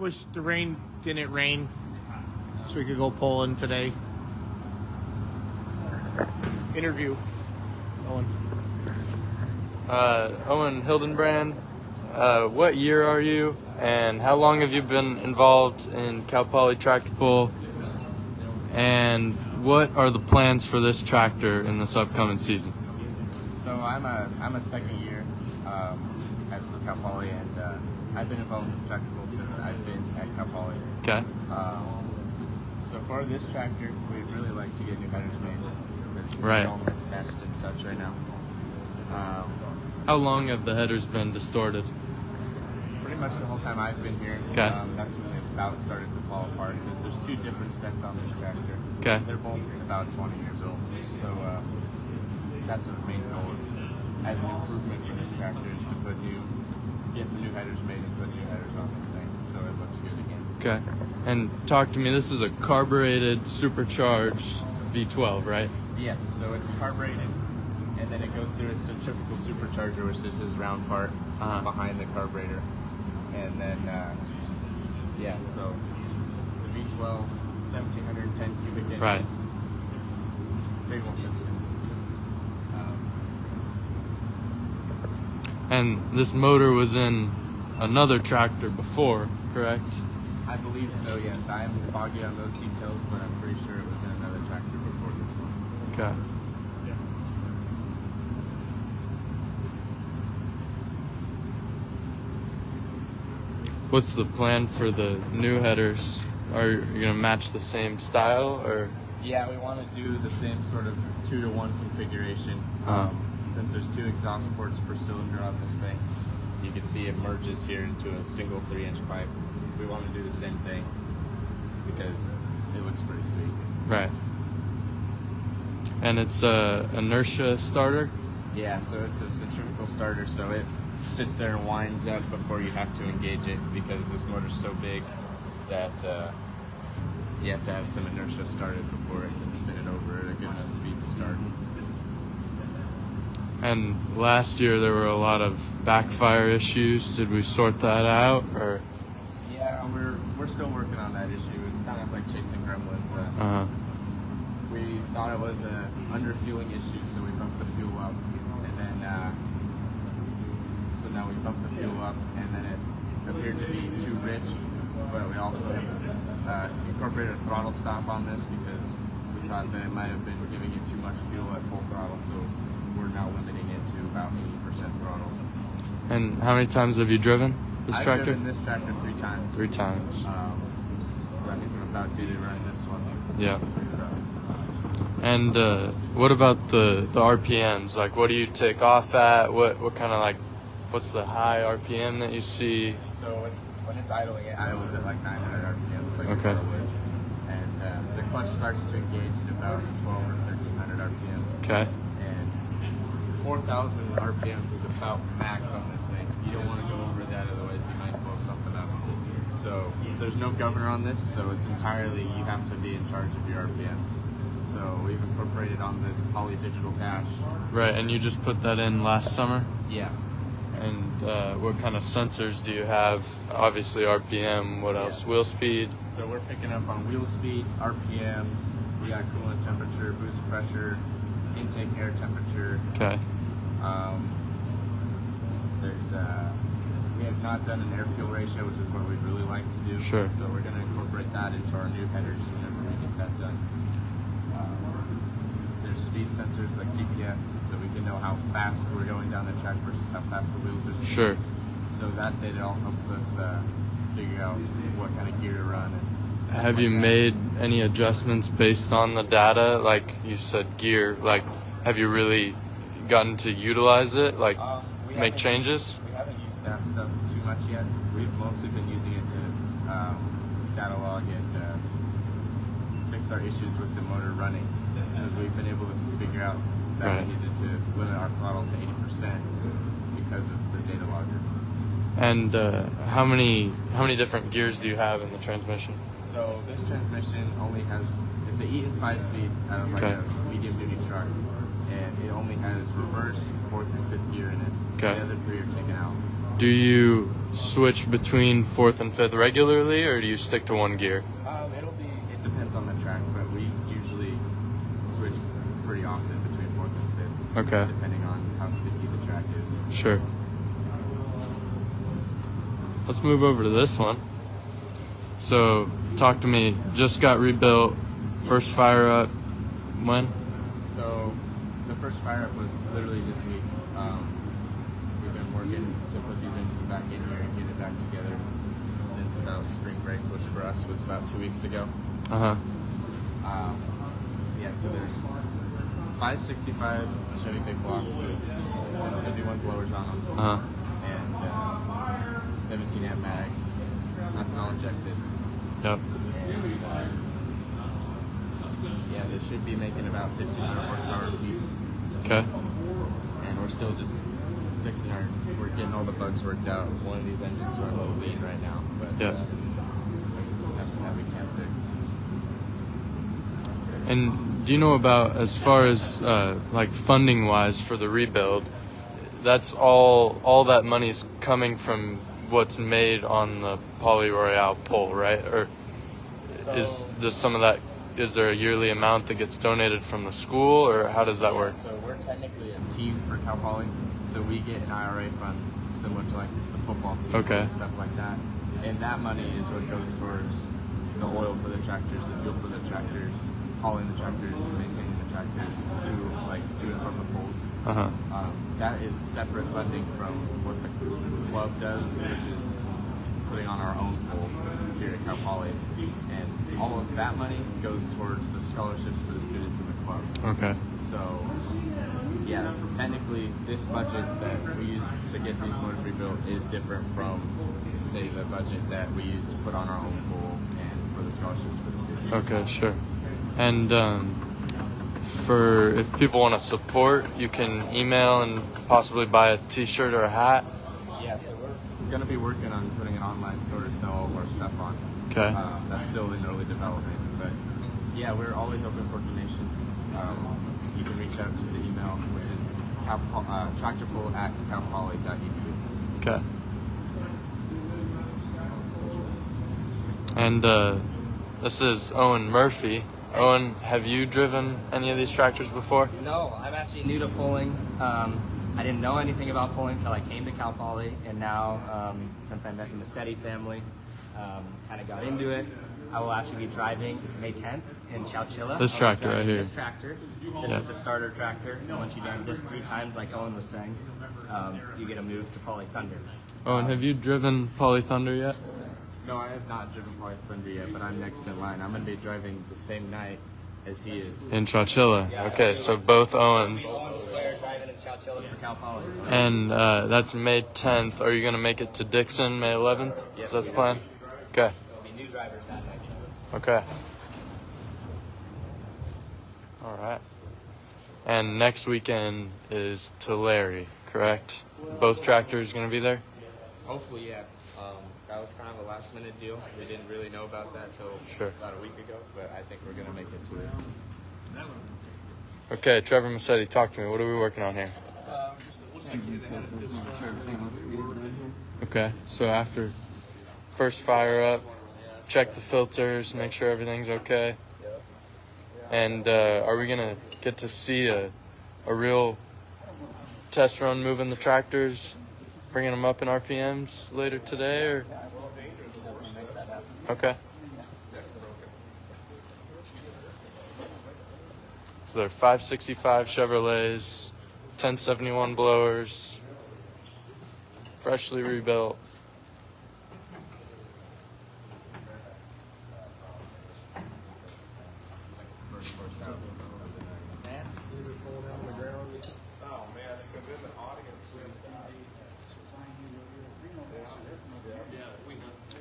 wish the rain didn't rain so we could go pulling today. Interview. Owen. Owen Hildenbrand. What year are you, and how long have you been involved in Cal Poly Tractable? And what are the plans for this tractor in this upcoming season? So I'm a second year at Cal Poly, and I've been involved in Tractable since I've been at Cal Poly. Okay. So for this tractor, we'd really like to get new headers made. Right. All mismatched and such right now. How long have the headers been distorted? Pretty much the whole time I've been here. Okay. That's when they about started to fall apart, because there's two different sets on this tractor. Okay. They're both about 20 years old. So that's what the main goal is. As an improvement for this tractor is to get some new headers made and put new headers on this thing so it looks good again. Okay. And talk to me, this is a carbureted, supercharged V12, right? Yes, so it's carbureted, and then it goes through a centrifugal supercharger, which is this round part behind the carburetor. And then, so it's a V12, 1710 cubic inches. Right. Big one pistons. And this motor was in another tractor before, correct? I believe so, yes. I am foggy on those details, but I'm pretty sure it was in another tractor before this one. Okay. What's the plan for the new headers? Are you going to match the same style, or? Yeah, we want to do the same sort of 2-to-1 configuration. Since there's 2 exhaust ports per cylinder on this thing, you can see it merges here into a single 3-inch pipe. We want to do the same thing because it looks pretty sweet. Right. And it's a inertia starter? Yeah, so it's a centrifugal starter, so it sits there and winds up before you have to engage it, because this motor's so big that you have to have some inertia started before it can spin it over at a good enough speed to start. And last year there were a lot of backfire issues. Did we sort that out, or? Yeah, we're still working on that issue. It's kind of like chasing gremlins. We thought it was an under-fueling issue, so we bumped the fuel up, and then so now we bumped the fuel up, and then it appeared to be too rich. But we also incorporated a throttle stop on this because we thought that it might have been giving it too much fuel at full throttle, so we're now limiting it to about 80% throttle. And how many times have you driven this tractor? I've driven this tractor 3 times. 3 times. So that means I'm about due to run this one. Yeah. So. And what about the RPMs? Like, what do you take off at? What kind of, like, what's the high RPM that you see? So when it's idling, it idles at like 900 RPMs. Like Okay. And the clutch starts to engage at about 12 or 1300 RPMs. Okay. And 4,000 RPMs is about max on this thing. You don't want to go over that, otherwise you might blow something up. So there's no governor on this, so it's entirely, you have to be in charge of your RPMs. So we've incorporated on this Poly digital dash. Right, and you just put that in last summer? Yeah. And what kind of sensors do you have? Obviously RPM, what else? Wheel speed? So we're picking up on wheel speed, RPMs, we got coolant temperature, boost pressure, intake air temperature. Okay. We have not done an air-fuel ratio, which is what we'd really like to do. Sure. So we're going to incorporate that into our new headers whenever we get that done. There's speed sensors like GPS, so we can know how fast we're going down the track versus how fast the wheels are spinning. Sure. So that data all helps us figure out what kind of gear to run. And Have you made any adjustments based on the data? Like you said, gear. Like, have you really gotten to utilize it? Like, make changes? We haven't used that stuff too much yet. We've mostly been using it to data log and fix our issues with the motor running. So we've been able to figure out that Right. we needed to limit our throttle to 80% because of the data logger. And how many different gears do you have in the transmission? So this transmission only has, it's an Eaton 5-speed out of like Okay. a medium duty truck, and it only has reverse, 4th and 5th gear in it. Okay. The other 3 are taken out. do you switch between fourth and fifth regularly, or do you stick to one gear? It depends on the track, but we usually switch pretty often between fourth and fifth. Okay. Depending on how sticky the track is. Sure. Let's move over to this one. So, talk to me. Just got rebuilt. First fire up. When? So, the first fire up was literally this week. We've been working to put these engines back in here and get it back together since about spring break, which for us was about 2 weeks ago. Yeah, so there's 565 Chevy big blocks with 71 blowers on them. And 17 amp mags, ethanol injected. Yep. And, yeah, they should be making about 1,500 horsepower a piece. Okay. And we're still just we're getting all the bugs worked out. One of these engines are a little lean right now, but yeah. That we can't fix. And do you know about, as far as like funding wise for the rebuild, that's all that money's coming from what's made on the Poly Royale pole, right? Or is there a yearly amount that gets donated from the school, or how does that work? So we're technically a team for Cal Poly, so we get an IRA fund similar to like the football team and stuff like that. And that money is what goes towards the oil for the tractors, the fuel for the tractors, hauling the tractors, and maintaining the tractors to and from the poles. That is separate funding from what the club does, which is putting on our own pole here at Cal Poly. And all of that money goes towards the scholarships for the students in the club. Okay. So, yeah, technically this budget that we use to get these motors rebuilt is different from, say, the budget that we use to put on our own pool and for the scholarships for the students. Okay, sure. And for if people want to support, you can email and possibly buy a t-shirt or a hat. Yeah, so we're going to be working on putting an online store to sell all of our stuff on. Okay. That's still in early development, but yeah, we're always open for donations. You can reach out to the email, which is tractorpool@calpoly.edu. Okay. And this is Owen Murphy. Owen, have you driven any of these tractors before? No, I'm actually new to pulling. I didn't know anything about pulling until I came to Cal Poly, and now since I met the Massetti family, kind of got into it. I will actually be driving May 10th in Chowchilla. This tractor right here. This tractor. This is the starter tractor. And once you've done this 3 times, like Owen was saying, you get a move to Poly Thunder. Owen, have you driven Poly Thunder yet? No, I have not driven Poly Thunder yet, but I'm next in line. I'm going to be driving the same night as he is. In Chowchilla. Okay, so both Owens. Owen Square driving in Chowchilla for Cal Poly. So. And that's May 10th. Are you going to make it to Dixon May 11th? Yes, Is that the plan? Okay. There'll be new drivers that night. Okay. All right. And next weekend is Tulare, correct? Both tractors going to be there? Hopefully, yeah. That was kind of a last minute deal. We didn't really know about that till about a week ago, but I think we're going to make it to it. Okay, Trevor Massetti, talk to me. What are we working on here? Okay, so after first fire up, check the filters, make sure everything's okay. And are we going to get to see a real test run moving the tractors, bringing them up in RPMs later today? Or okay. So they're 565 Chevrolets, 1071 blowers, freshly rebuilt.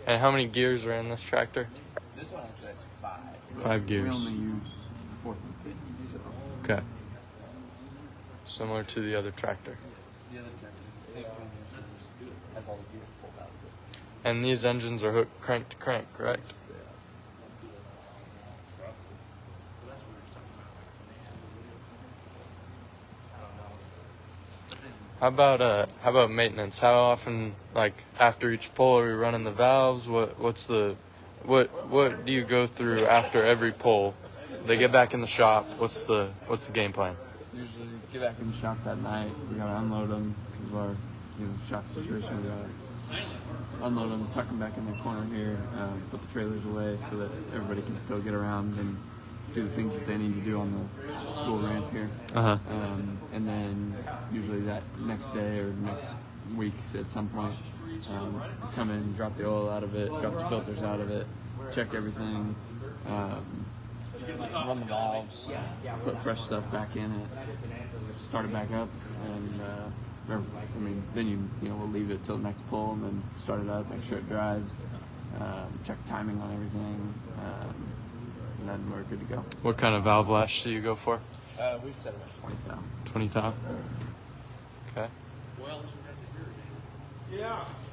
And how many gears are in this tractor? This one actually has 5. 5 gears. We only use fourth and fifth. So. Okay. Similar to the other tractor. The other tractor is the same combination, has all the gears pulled out. And these engines are hooked crank to crank, correct? How about maintenance? How often, like after each pull, are we running the valves? What do you go through after every pull? They get back in the shop. What's the game plan? Usually get back in the shop that night. We gotta unload them because of our shop situation. We gotta unload them, tuck them back in the corner here, put the trailers away so that everybody can still get around and do the things that they need to do on the school ramp here. And then usually that next day or next week at some point, come in, drop the oil out of it, drop the filters out of it, check everything, run the valves, put fresh stuff back in it, start it back up, and then we'll leave it till next pull and then start it up, make sure it drives, check timing on everything, and then we're good to go. What kind of valve lash do you go for? We've set it at 20 thou. 20 thou. Okay.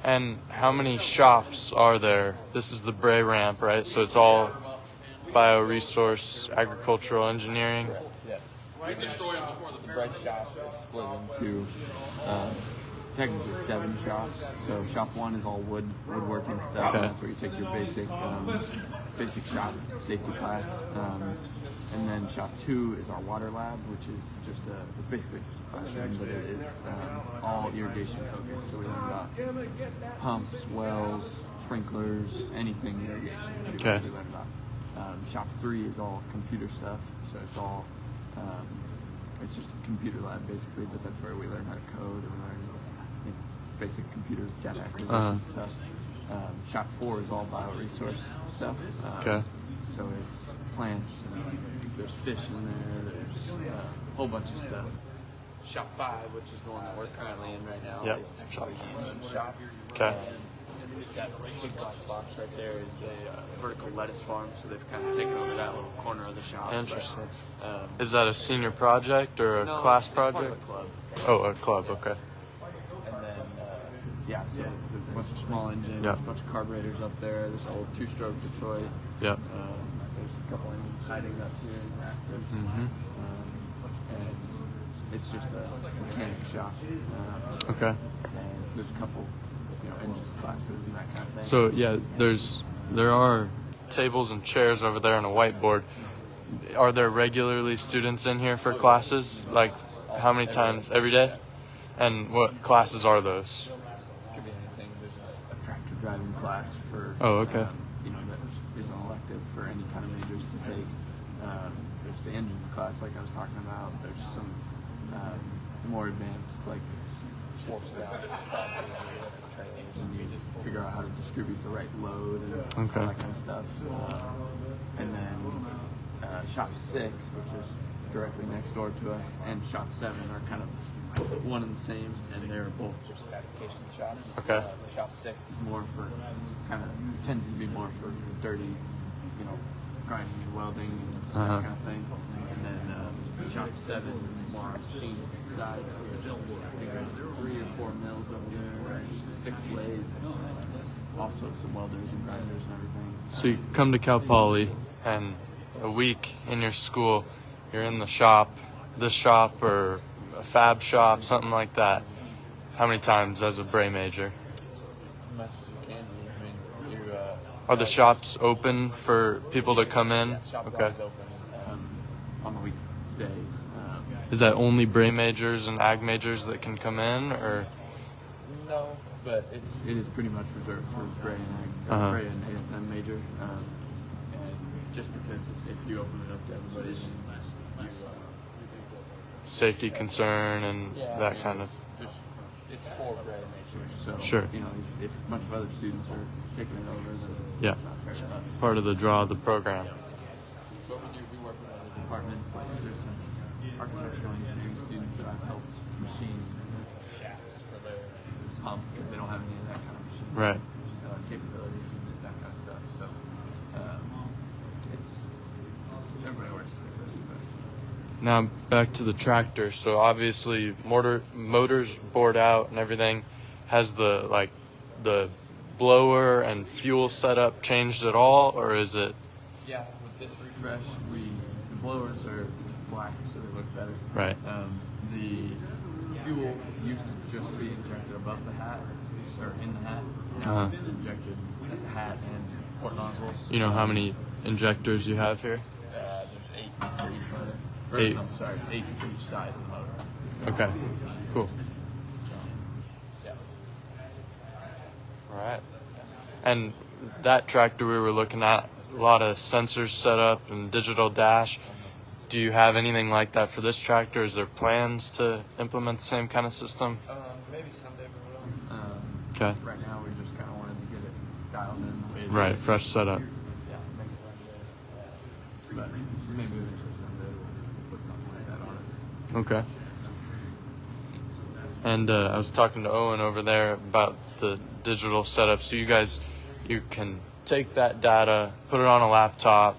And how many shops are there? This is the Bray ramp, right? So it's all bioresource, agricultural engineering. Yes. The bread shop is split into technically 7 shops. So shop 1 is all woodworking stuff. Okay. That's where you take your basic shop safety class. And then shop 2 is our water lab, which is it's basically just a classroom, but it is all irrigation focused. So we learn about pumps, wells, sprinklers, anything irrigation. Okay. We learn about. Shop 3 is all computer stuff, so it's all it's just a computer lab basically, but that's where we learn how to code and we learn basic computer data acquisition stuff. Shop 4 is all bioresource stuff. Okay. So it's plants, and there's fish in there, there's a whole bunch of stuff. Shop 5, which is the one that we're currently in right now, Yep. is technically the engine shop. Okay. That big black box right there is a vertical lettuce farm, so they've kind of taken over that little corner of the shop. Interesting. But, Is that a senior project or a no, class it's part project? of a club. Oh, a club. Okay. And then, so there's a bunch of small engines, Yeah. a bunch of carburetors up there. There's an old 2-stroke Detroit. Yep. There's a couple engines hiding up here in the rafters. Mhm. And it's just a mechanic shop. Okay. And so there's a couple, engines classes and that kind of thing. So yeah, there are tables and chairs over there and a whiteboard. Are there regularly students in here for classes? Like how many times every day? And what classes are those? Could be anything. There's a tractor driving class for. Oh, okay. That is an elective for any kind of majors to take. There's the engines class, like I was talking about. There's some more advanced, like force analysis classes for trainers, and you just figure out how to distribute the right load and all that kind of stuff. And then Shop 6, which is directly next door to us, and Shop 7 are kind of one and the same, and they're both just fabrication shops. Okay. Shop 6 is more for tends to be more for dirty, grinding and welding and that kind of thing. And then Shop 7 is more on the machine side. So there's 3 or 4 mills over there, 6 lathes, also some welders and grinders and everything. So you come to Cal Poly, and a week in your school, you're in the shop, this shop or a fab shop, something like that. How many times as a Bray major? As much as you can be. I mean, Are the shops open for people to come in? shop is Okay. always open on the weekdays. Is that only Bray majors and ag majors that can come in, or? No, but it is pretty much reserved for Bray and Bray and ASM major. And just because if you open it up to everybody, Safety concern and that kind of. Just it's for Bray majors. So Sure. if a bunch of other students are taking it over, then Yeah, it's not fair it's to us. part of the draw of the program. But we work with other departments. Like there's some architectural engineering students that I've helped machine shafts for their pump because they don't have any of that kind of machine Right. capabilities and that kind of stuff. So it's everybody works together. Now back to the tractor. So obviously motors bored out and everything. Has the blower and fuel setup changed at all, or is it? Yeah, with this refresh, the blowers are black, so they look better. Right. The fuel used to just be injected above the hat, or in the hat. Now it's injected at the hat and port nozzles. You know how many injectors you have here? There's 8 for each motor. Or, 8. I'm sorry, 8 for each side of the motor. Okay, cool. So, yeah. All right. And that tractor we were looking at, a lot of sensors set up and digital dash. Do you have anything like that for this tractor? Is there plans to implement the same kind of system? Maybe someday we will. Okay. Right now, we just kind of wanted to get it dialed in the way it Right, is. fresh setup. Yeah, make it run good. But maybe we just someday we'll put something like that on it. Okay. And I was talking to Owen over there about the digital setup. So you guys, you can take that data, put it on a laptop,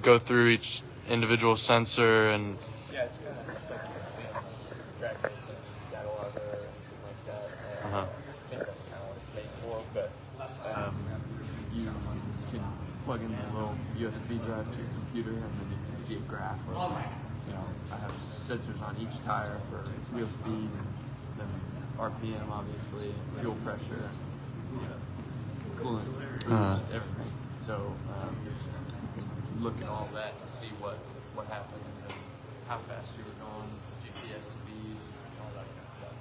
go through each individual sensor, and Yeah, it's kind of just like you can see on the tractor, it's a data logger or anything like that. And I think that's kind of what it's made for. But you can plug in a little USB drive to your computer, and then you can see a graph of, you know, I have sensors on each tire for wheel speed, and then RPM, obviously, fuel pressure, you know, coolant, boost, everything. So you can look at all that and see what happens and how fast you were going, GPS speed, all that kind of stuff.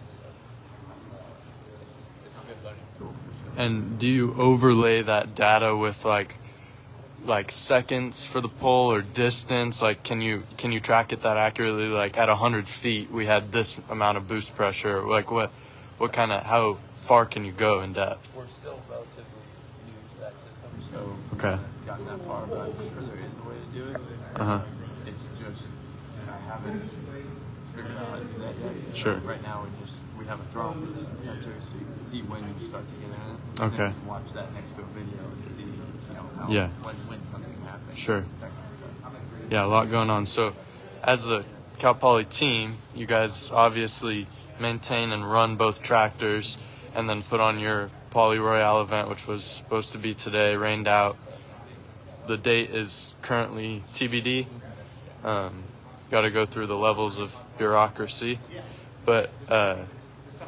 So it's a good learning tool for sure. and do you overlay that data with like seconds for the pull or distance? Like, can you track it that accurately? Like at 100 feet, we had this amount of boost pressure. Like what kind of, how far can you go in depth? We're still relatively new to that system, so Okay. we haven't gotten that far, but I'm sure there is a way to do it. It's just I haven't figured out how to do that yet. Sure. Right now we have a throttle position sensor, so you can see when you start to get in it. Okay. And you can watch that next to a video and see, you know, how when something happens. Sure. That kind of stuff. Yeah, a lot going on. So as a Cal Poly team, you guys obviously maintain and run both tractors, and then put on your Poly Royale event, which was supposed to be today, rained out. The date is currently TBD. Got to go through the levels of bureaucracy. But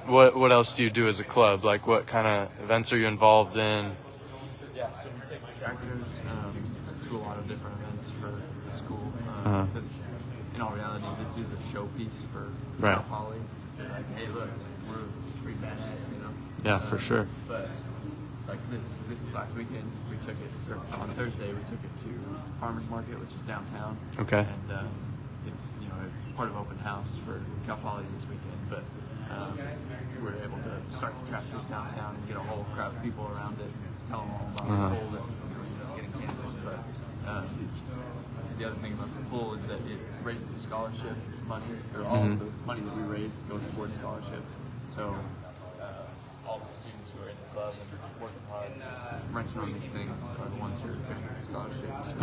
what else do you do as a club? Like, what kind of events are you involved in? Yeah, so we take the tractors to a lot of different events for the school. Because in all reality, this is a showpiece for Cal Poly. To say like, hey, look, we're pretty badass, you know? Yeah, for sure. But like this last weekend, we took it, or on Thursday, we took it to Farmers Market, which is downtown. Okay. And it's, you know, it's part of open house for Cal Poly this weekend, but we were able to start the tractors downtown and get a whole crowd of people around it, tell them all about the poll that getting canceled. But the other thing about the poll is that it raises scholarships money, or all of the money that we raise goes towards scholarships. So all the students who are in the club and working hard, wrenching on these things, are the ones who are getting the scholarships.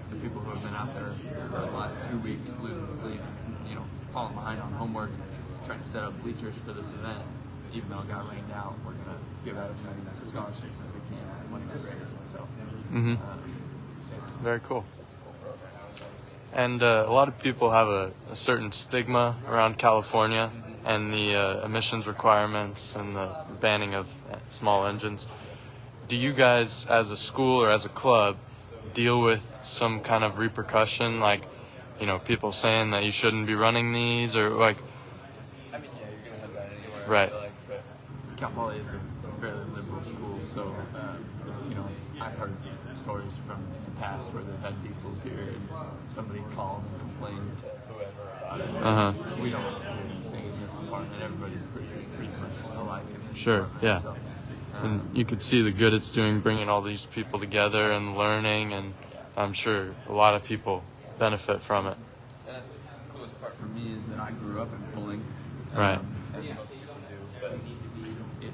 The people who have been out there for the last 2 weeks losing sleep, you know, falling behind on homework, trying to set up bleachers for this event, even though it got rained out, we're going to give out as many scholarships as we can with the money we raised. So, Very cool. And a lot of people have a certain stigma around California and the emissions requirements and the banning of small engines. Do you guys, as a school or as a club, deal with some kind of repercussion, like, you know, people saying that you shouldn't be running these, or like? I mean, yeah, you're going to have that anywhere. Right. But Cal Poly is a fairly liberal school, so, you know, I've heard stories from the past where they've had diesels here and somebody called and complained to whoever about it. We don't do anything in this department. Everybody's pretty much alike in this department. Yeah. So, And you could see the good it's doing, bringing all these people together and learning, and I'm sure a lot of people benefit from it. and that's the coolest part for me is that I grew up in pulling. Right. As most people do, but it,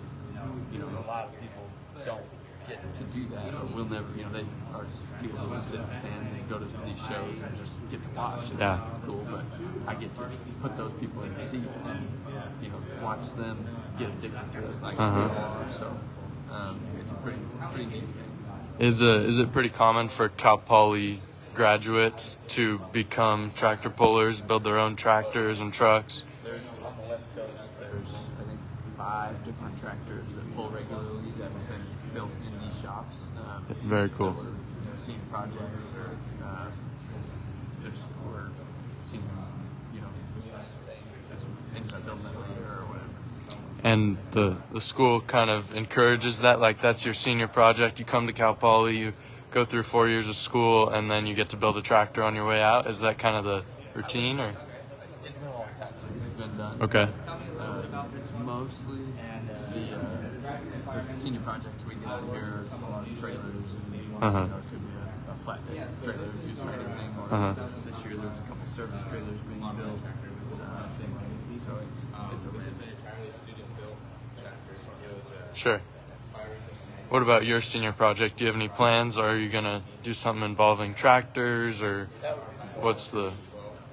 you know, a lot of people don't get to do that, or will never, you know, they are just people who sit in the stands and go to these shows and just get to watch, and it's cool, but I get to put those people in the seat and, you know, watch them get addicted to it like we all are, so it's a pretty neat thing. Is it pretty common for Cal Poly graduates to become tractor pullers, build their own tractors and trucks? There's on the West Coast, there's I think 5 different tractors that pull regularly that have been built in these shops. Very cool. That were senior projects or just were senior, ended up building that later or whatever. And the school kind of encourages that, like that's your senior project. You come to Cal Poly, you go through 4 years of school, and then you get to build a tractor on your way out. Is that kind of the routine, or? It's been a long time since it's been done. Okay. It's mostly the senior projects we get over here. There's a lot of trailers. And, it could be a flatbed trailer used for anything. Or this year there's a couple service trailers being built. So it's a busy. Sure. What about your senior project? Do you have any plans? Or are you gonna do something involving tractors, or what's the?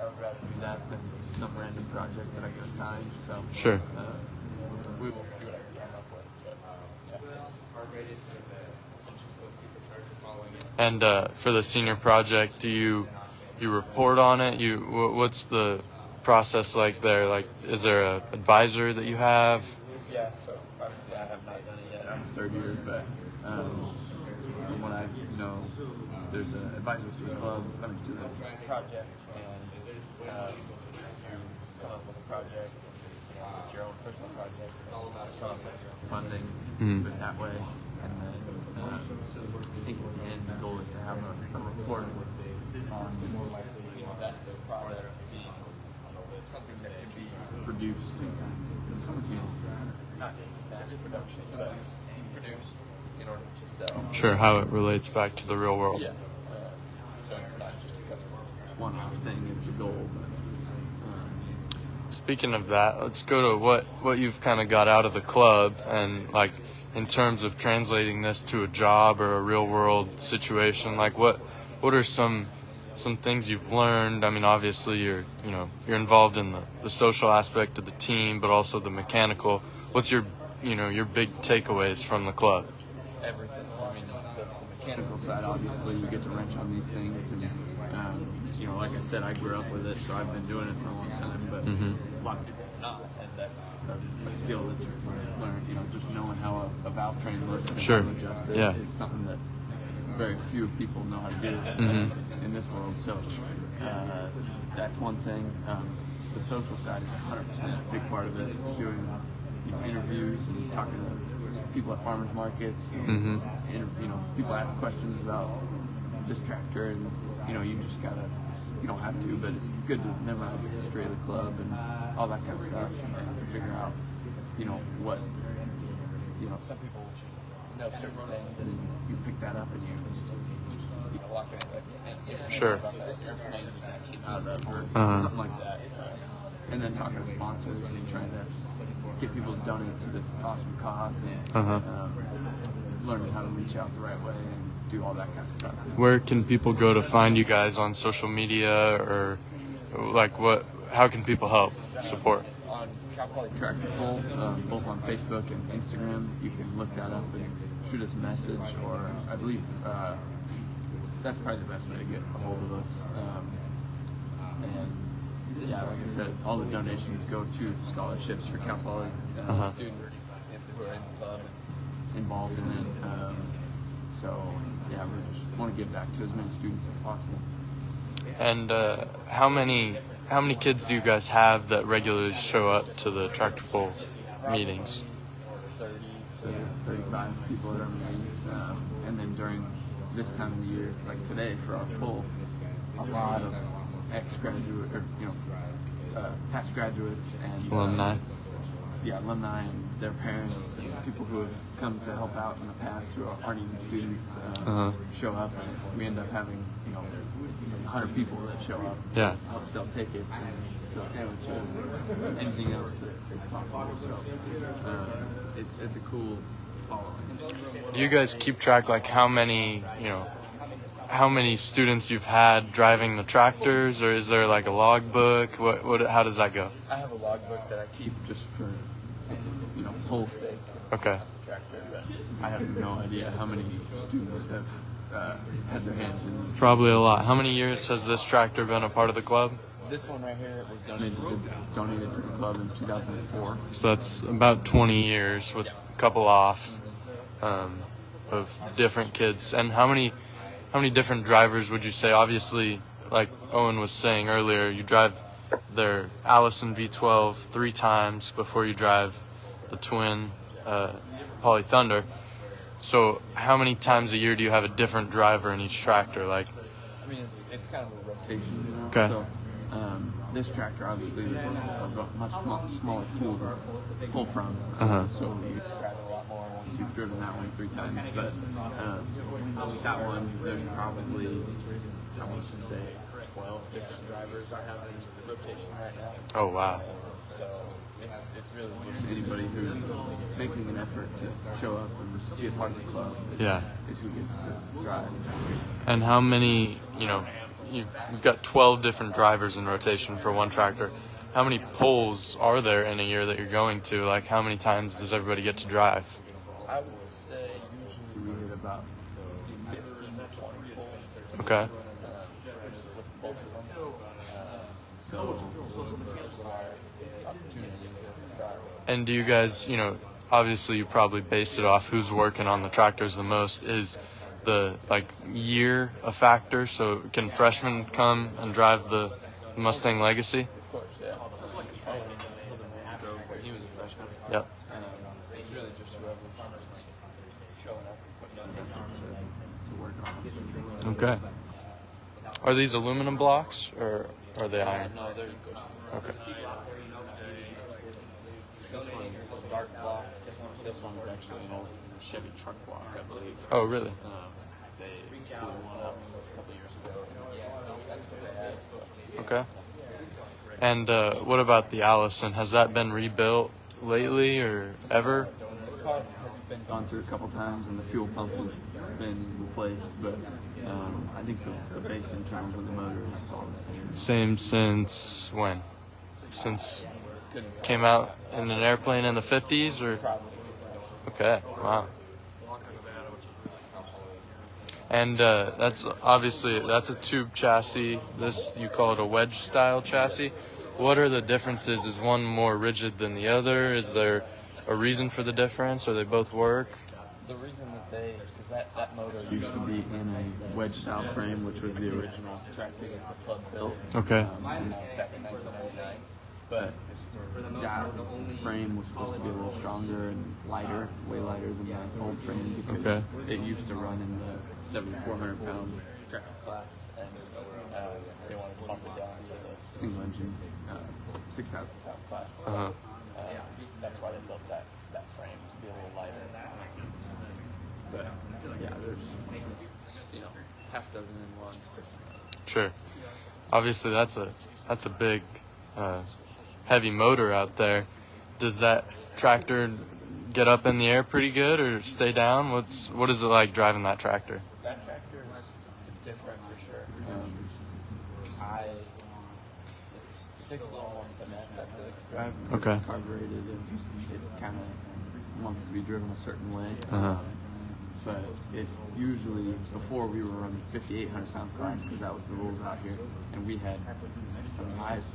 I would rather do that than some random project that I get assigned. So Sure. We will see what I can come up with. But, And for the senior project, do you report on it? What's the process like there? Like, is there a advisor that you have? Yeah, so obviously I have not done it yet. I'm third year, but from what I know, there's an advisor to the club, to the project, and you come up with a project. It's your own personal project. It's all about come up with funding, do it that way, and then so I think at the end the goal is to have a report on that product being something that can be produced. Not mass production, but produced in order to sell. Sure, how it relates back to the real world. Yeah. So it's not just a custom one-off thing is the goal. But, Speaking of that, let's go to what you've kind of got out of the club, and like in terms of translating this to a job or a real world situation. Like what are some things you've learned? I mean, obviously you're involved in the social aspect of the team, but also the mechanical. What's your big takeaways from the club? everything. I mean, the mechanical side, obviously, you get to wrench on these things, and like I said, I grew up with it, so I've been doing it for a long time. But a lot of people are not, and that's a skill that you learn. Just knowing how a valve train works and how to adjust it is something that very few people know how to do in this world. So that's one thing. The social side is 100% a big part of it. Doing interviews and talking to people at farmers markets. And, people ask questions about this tractor, and you just gotta. You don't have to, but it's good to memorize the history of the club and all that kind of stuff, and figure out, what. Some people know certain things, and you pick that up and you lock it in. Sure. Something like that. And then talking to sponsors and trying to get people to donate to this awesome cause, and learning how to reach out the right way and do all that kind of stuff. Where can people go to find you guys on social media, or like how can people help support? On Cal Poly Tractor Pull, both on Facebook and Instagram, you can look that up and shoot us a message, or I believe that's probably the best way to get a hold of us. And yeah, like I said, all the donations go to scholarships for Cal Poly students who are in the club and involved in it. So yeah, we just want to give back to as many students as possible. And how many kids do you guys have that regularly show up to the tractor pull meetings? 30 to 35 people at our meetings, and then during this time of the year, like today for our pull, a lot of ex-graduate or past graduates and Alumni. Alumni and their parents and people who have come to help out in the past who aren't even students show up, and we end up having 100 people that show up to help sell tickets and sell sandwiches and anything else that is possible. So it's a cool following. Do you guys keep track, like how many students you've had driving the tractors, or is there like a logbook? How does that go? I have a logbook that I keep just for pull sake. Okay. Tractor, but I have no idea how many students have had their hands in these. Probably a lot. How many years has this tractor been a part of the club? This one right here was donated to the club in 2004. So that's about 20 years with a couple off of different kids. And how many different drivers would you say? Obviously, like Owen was saying earlier, you drive their Allison V12 3 times before you drive the twin Poly Thunder. So how many times a year do you have a different driver in each tractor? Like, I mean, it's kind of a rotation, you know? Okay. So, this tractor, obviously, there's a much smaller pool to pull from. So you drive a lot more once you've driven that one 3 times. But that one, there's probably, I want to say, 12 different drivers I have in rotation right now. oh wow. So it's really just anybody who's making an effort to show up and be a part of the club is who gets to drive. And how many, you've got 12 different drivers in rotation for one tractor. How many pulls are there in a year that you're going to? Like, how many times does everybody get to drive? I would say usually we hit about 15 to 20 pulls. Okay. With both of them. So there's our opportunity to drive. And do you guys, obviously you probably base it off who's working on the tractors the most. Is the year a factor? So can freshmen come and drive the Mustang Legacy? Of course, yeah. He was a freshman. Yep. It's really just whoever's showing up and putting attention to work on it. Okay. Are these aluminum blocks or are they iron? No, they're Okay. This one's a dark block. This one's actually an old Chevy truck block, I believe. Oh, really? They blew one up a couple years ago. That's what they had. So. Okay. And what about the Allison? Has that been rebuilt lately or ever? The car has been gone through a couple times, and the fuel pump has been replaced, but I think the base internals of the motor is all the same. Same since when? Since came out in an airplane in the 50s or? Okay, wow. And that's a tube chassis. This, you call it a wedge style chassis. What are the differences? Is one more rigid than the other? Is there a reason for the difference, or they both work? The reason because that motor used to be in a wedge style frame, which was the original tractor that the club built. Okay. Back in 1999. But that frame was supposed to be a little stronger and lighter, way lighter than the old frame, because it used to run in the 7,400 pound tractor class, and they wanted to bump it down to the single engine 6,000 pound class. That's why they built that frame, to be a little lighter. But yeah, there's half dozen in one, 6. Sure. Obviously, that's a big, heavy motor out there. Does that tractor get up in the air pretty good or stay down? What is it like driving that tractor? That tractor, it's different for sure. It takes a little more finesse, I feel like, to drive. Okay. It's carbureted and it kind of wants to be driven a certain way. But it usually, before we were running 5,800 pound class, because that was the rules out here, and we had,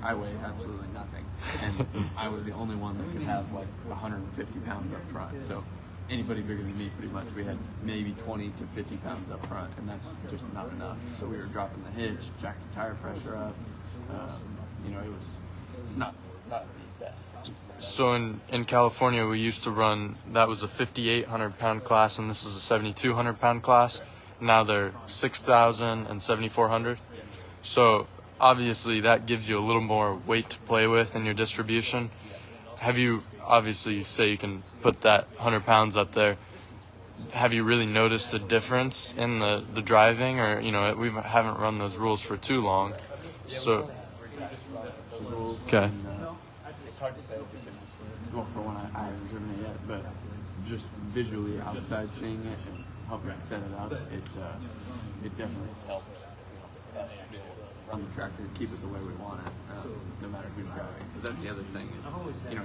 I weigh absolutely nothing, and I was the only one that could have like 150 pounds up front. So anybody bigger than me, pretty much, we had maybe 20 to 50 pounds up front, and that's just not enough. So we were dropping the hitch, jacking tire pressure up. It was not the best. So in California, we used to run, that was a 5,800 pound class, and this is a 7,200 pound class. Now they're 6,000 and 7,400. So obviously that gives you a little more weight to play with in your distribution. Have you, obviously you say you can put that 100 pounds up there. Have you really noticed a difference in the driving, or, we haven't run those rules for too long. So, okay. It's hard to say because, for one, I haven't driven it yet, but just visually outside seeing it and helping set it up, it definitely has helped. best to be able to run the tractor and keep it the way we want it, no matter who's driving. Because that's the other thing is,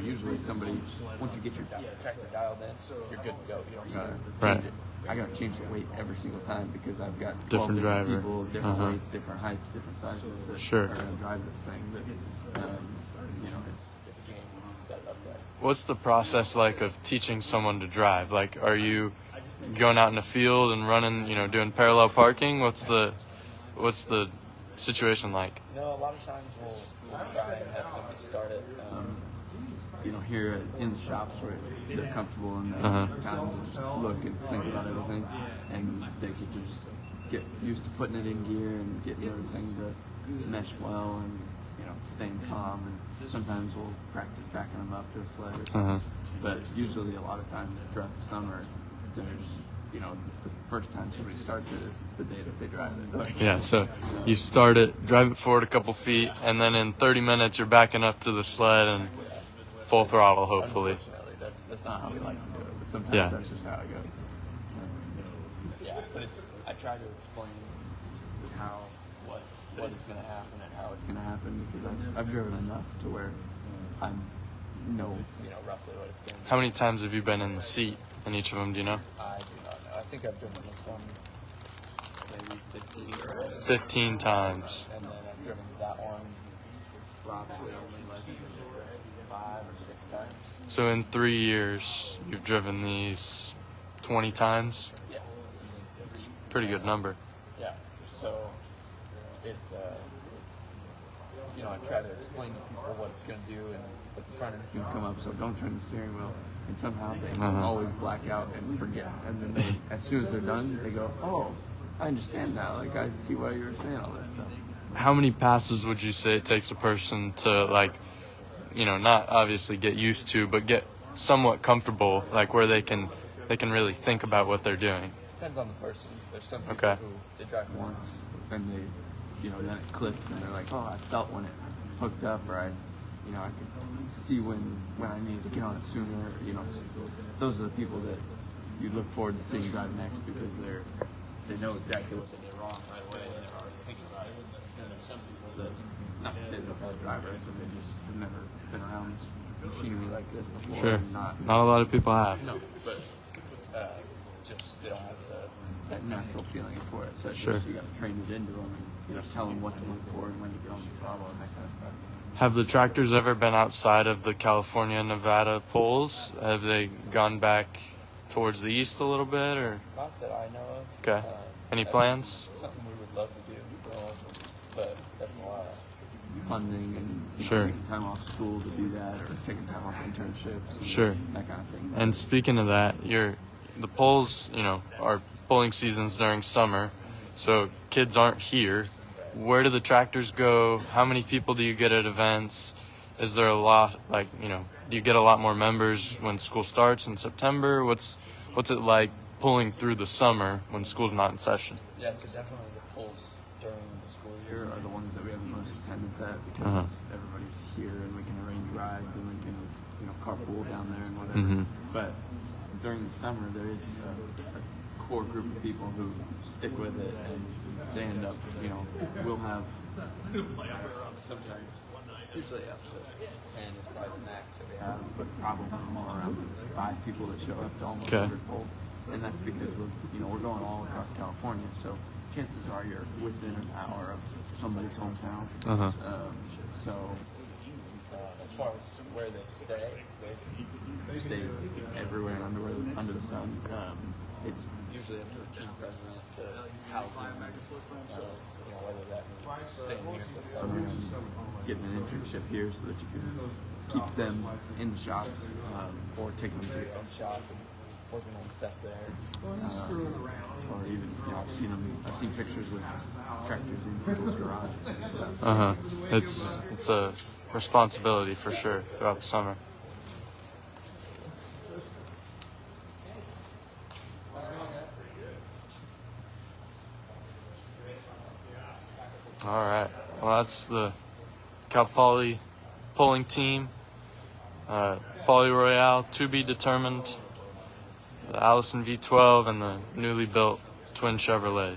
usually somebody, once you get your tractor dialed in, you're good to go. You don't gotta change it. I gotta change the weight every single time because I've got 12 Different driver. people, different weights, different heights, different sizes that Sure. are gonna drive this thing. But, it's a game set up right. What's the process like of teaching someone to drive? Like, are you going out in the field and running, doing parallel parking? What's the situation like? A lot of times we'll try and have somebody start it, here in the shops where they're comfortable and they kind of just look and think about everything, and they could just get used to putting it in gear and getting everything to mesh well and staying calm. And sometimes we'll practice backing them up to a sled or something. But usually a lot of times throughout the summer, there's the first time somebody starts it is the day that they drive it. Yeah, so you start it, drive it forward a couple feet, and then in 30 minutes you're backing up to the sled and full throttle, hopefully. Unfortunately, that's not how we like to do it, but sometimes that's just how it goes. But I try to explain what is going to happen and how it's going to happen because I've driven enough to where I know roughly what it's going to be. How many times have you been in the seat in each of them, do you know? I do not know. I think I've driven this one maybe 15 times. 15 times. And then I've driven that one probably only like 5 or 6 times. So in 3 years, you've driven these 20 times? Yeah. It's a pretty good number. Yeah. So I try to explain to people what it's going to do and what the front end's going to come up, so don't turn the steering wheel. And somehow they always black out and forget. And then as soon as they're done, they go, oh, I understand now. Like, I see why you were saying all this stuff. How many passes would you say it takes a person to, not obviously get used to, but get somewhat comfortable, like where they can really think about what they're doing? Depends on the person. There's some people who they drive once and they, then it clicks and they're like, oh, I felt when it hooked up, or I could see when I needed to get on it sooner. Those are the people that you look forward to seeing drive next because they know exactly what they did wrong right away and they're already thinking about it. And there's some people that, not to say they're bad drivers, but they just have never been around machinery like this before. Sure. Not a lot of people have. No, but just they don't have that natural feeling for it. So Sure. You got to train it into them and tell them what to look for and when to get on the throttle and that kind of stuff. Have the tractors ever been outside of the California, Nevada poles? Have they gone back towards the east a little bit, or? Not that I know of. Okay. Any plans? Something we would love to do, but that's a lot of funding and Sure. taking time off school to do that, or taking time off internships. And Sure. That kind of thing. And speaking of that, the polls, are polling seasons during summer, so kids aren't here. Where do the tractors go? How many people do you get at events? Is there a lot, do you get a lot more members when school starts in September? What's it like pulling through the summer when school's not in session? Yeah, so definitely the polls during the school year are the ones that we have the most attendance at because everybody's here and we can arrange rides and we can, carpool down there and whatever. But during the summer, there is a core group of people who stick with it and they end up, we'll have sometimes, usually up to 10 is probably the max that we have, but probably more around 5 people that show up to almost every poll. And that's because we're going all across California, so chances are you're within an hour of somebody's hometown. As far as where they stay everywhere under the sun. It's usually up to a team president to house them, whether that means staying here for the summer and getting an internship here so that you can keep them in the shops, or take them to your own shop and working on stuff there. Or even, I've seen pictures of tractors in people's garages and stuff. It's a responsibility for sure throughout the summer. All right. Well, that's the Cal Poly polling team. Poly Royale to be determined. The Allison V12 and the newly built twin Chevrolet.